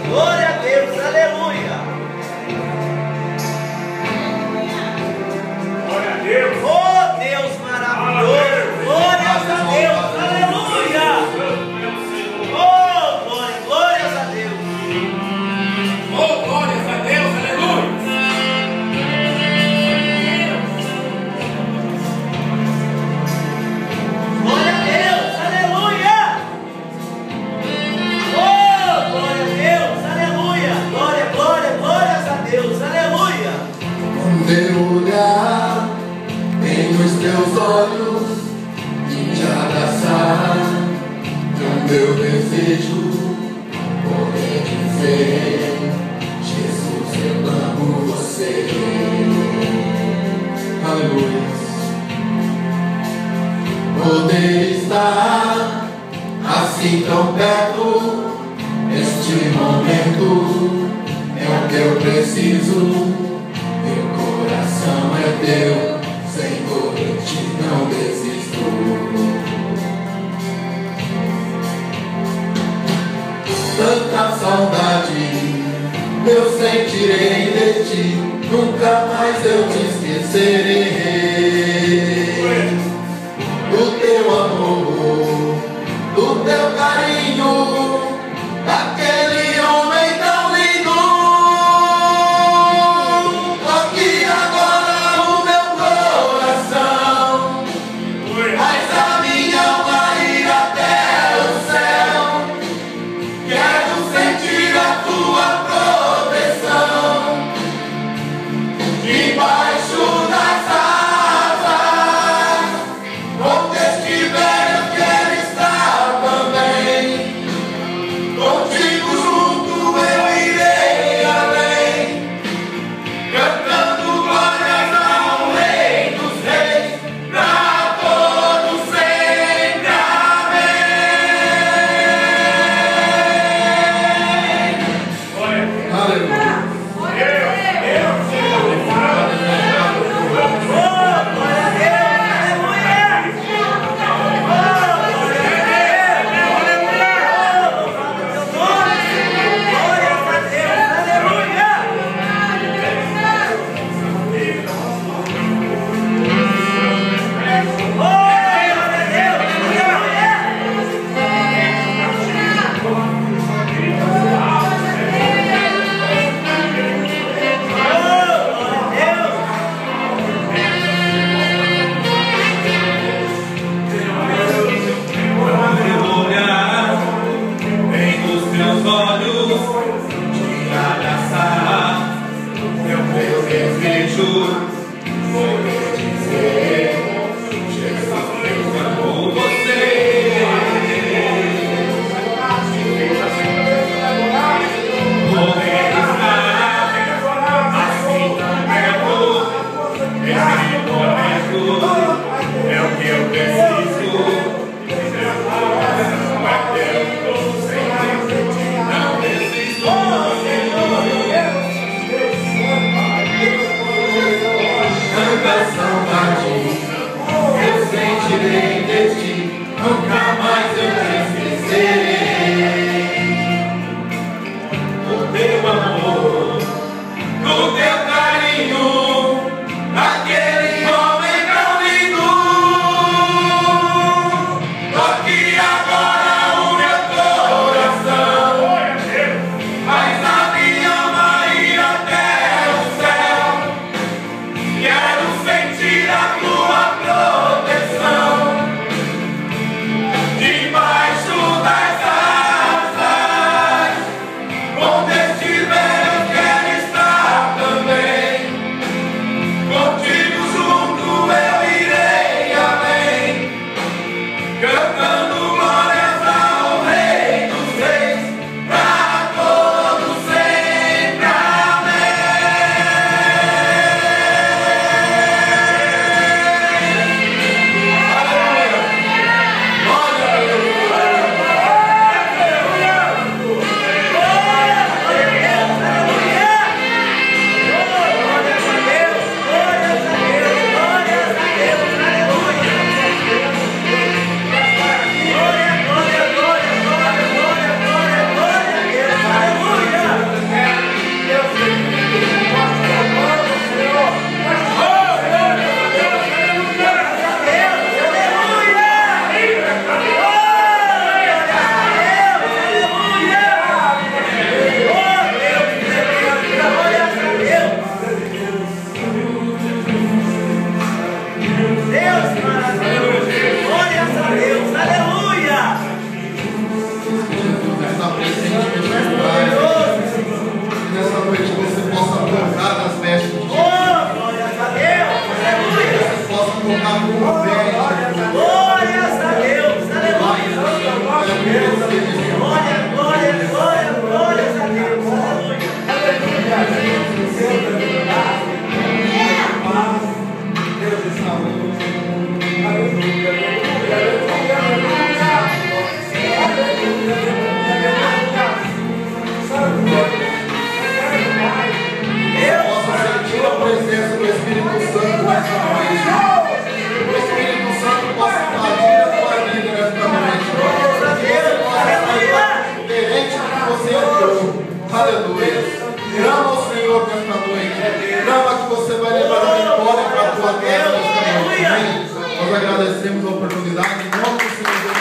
Glória a Deus, aleluia. Glória a Deus. Oh Deus maravilhoso. Glórias a Deus, aleluia. Oh, glórias a Deus. Oh, glórias a Deus, aleluia. Glória a Deus, aleluia. Oh, glória a Deus, aleluia. Glórias a Deus, aleluia. Quando eu olhar em os teus olhos e te abraçar, é o meu desejo poder dizer: Jesus, eu amo você. Aleluia. Poder estar assim tão perto, este momento é o que eu preciso. Meu coração é teu, Senhor, eu te não desisto. Tanta saudade eu sentirei de ti, nunca mais eu te esquecerei. Do teu amor, do teu carinho, daquele homem tão lindo. Toque agora o meu coração, faz a minha alma ir até o céu. Quero sentir a tua proteção debaixo das asas. Glórias a Deus. Aleluia. Nós agradecemos a oportunidade em nome do Senhor Jesus.